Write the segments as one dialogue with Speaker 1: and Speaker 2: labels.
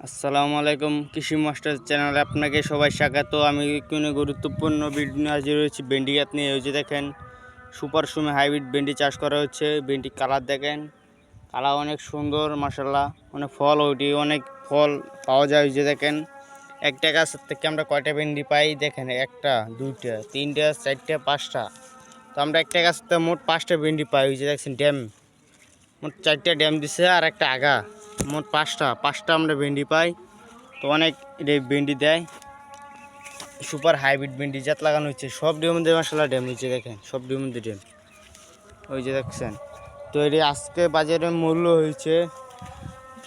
Speaker 1: আসসালামু আলাইকুম, কৃষি মাস্টার চ্যানেলে আপনাকে সবাই স্বাগত। আমি কোনো গুরুত্বপূর্ণ ভিডিও নিয়ে হাজির হয়েছি ভেন্ডি গাছ নিয়ে। ওই যে দেখেন সুপার সুমি হাইব্রিড ভেন্ডি চাষ করা হচ্ছে। ভেন্ডি কালার দেখেন, কালার অনেক সুন্দর মাশাআল্লাহ। অনেক ফল, ওইটি অনেক ফল পাওয়া যায়। ওই যে দেখেন একটা গাছ থেকে আমরা কয়টা ভেন্ডি পাই দেখেন, একটা দুইটা তিনটা চারটা পাঁচটা। তো আমরা একটা গাছ থেকে মোট 5টা ভেন্ডি পাই। ওই যে দেখছেন ড্যাম, মোট 4টা ড্যাম দিছে আর একটা আগা, মোট পাঁচটা আমরা ভেন্ডি পাই। তো অনেক এটা ভেন্ডি দেয়। সুপার হাইব্রিড ভেন্ডি জাত লাগানো হচ্ছে। সব ডিমের মধ্যে মশলা ড্যাম হচ্ছে দেখেন, সব ডিমের মধ্যে ড্যাম। ওই যে দেখছেন। তো এটি আজকে বাজারে মূল্য হয়েছে,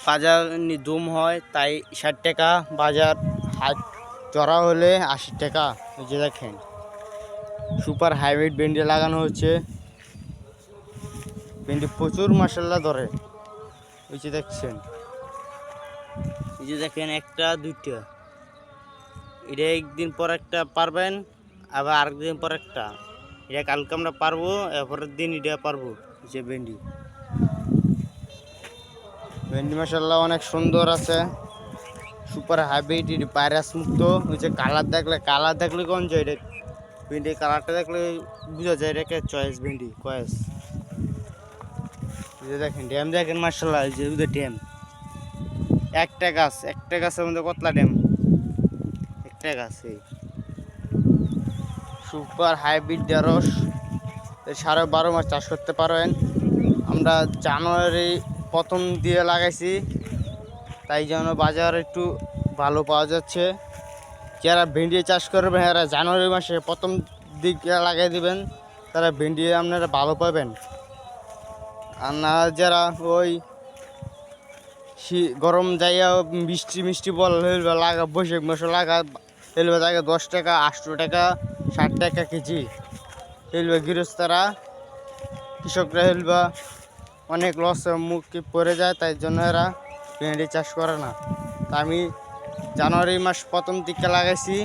Speaker 1: বাজার দুম হয় তাই 60 টাকা, বাজার হাট চড়া হলে 80 টাকা। ওই যে দেখেন সুপার হাইব্রিড ভেন্ডি লাগানো হচ্ছে। ভেন্ডি প্রচুর মশলা ধরে। ওই যে দেখছেন, এই যে দেখেন একটা দুইটা, এটা একদিন পর একটা পারবেন, আবার আরেকদিন পর একটা। এটা কালকে আমরা পারবো, এরপরের দিন এটা পারবো। যে ভেন্ডি ভেন্ডি মাশাআল্লাহ অনেক সুন্দর আছে। সুপার হাইব্রিড, ভাইরাস মুক্ত। ওই যে কালার দেখলে কোন যায়, এটা ভেন্ডি কালারটা দেখলে বোঝা যায় এটাকে চয়েস ভেন্ডি কয়েস। এই যে দেখেন ড্যাম দেখেন মাশাআল্লাহ, এই যে ড্যাম একটা গাছের মধ্যে কতলা ড্যাম, একটা গাছে। সুপার হাইব্রিড ঢেঁড়স 12.5 মাস চাষ করতে পারেন। আমরা জানুয়ারি প্রথম দিয়ে লাগাইছি, তাই জন্য বাজার একটু ভালো পাওয়া যাচ্ছে। যারা ভেন্ডি চাষ করবেন এরা জানুয়ারি মাসে প্রথম দিকে লাগাই দিবেন, তারা ভেন্ডি আপনারা ভালো পাবেন। আর না যারা ওই গরম যাইয়া মিষ্টি বল লাগা, বৈশাখ মাসে লাগা হেলবে থাকে 10 টাকা 8 টাকা 60 টাকা কেজি। হেলবে গৃহস্থরা, কৃষকরা হেলবা অনেক লসের মুখে পড়ে যায়, তাই জন্য এরা ভেন্ডি চাষ করে না। তা আমি জানুয়ারি মাস প্রথম দিকে লাগাইছি,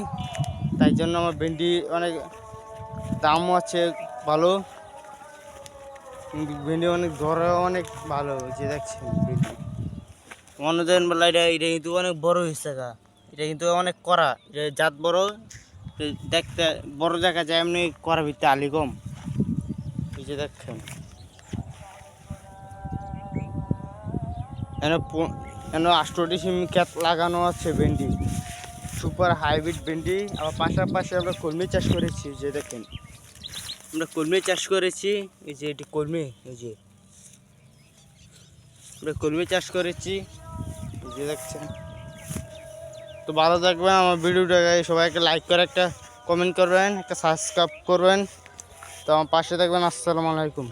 Speaker 1: তাই জন্য আমার ভেন্ডি অনেক দামও আছে ভালো। ভেন্ডি অনেক ধরে অনেক ভালো হয়েছে দেখছেন। ভেন্ডি মনে দেন বলা, এটা কিন্তু অনেক বড় হয়েছে। এটা কিন্তু অনেক করা, এটা জাত বড়, দেখতে বড় দেখা যায়, এমনি করা ভিত্তি আলি কম। এই যে দেখছেন এন 8টি সিম ক্ষেত লাগানো আছে ভেন্ডি, সুপার হাইব্রিড ভেন্ডি। আবার পাশাপাশি আমরা কলমি চাষ করেছি। যে দেখেন আমরা কলমি চাষ করেছি, এই যে এটি কলমি, এই যে আমরা কলমি চাষ করেছি। এই যে দেখছেন। তো ভালো থাকবেন, আমার ভিডিওটাকে সবাইকে লাইক করে একটা কমেন্ট করবেন, একটা সাবস্ক্রাইব করবেন। তো আমার পাশে থাকবেন। আসসালামু আলাইকুম।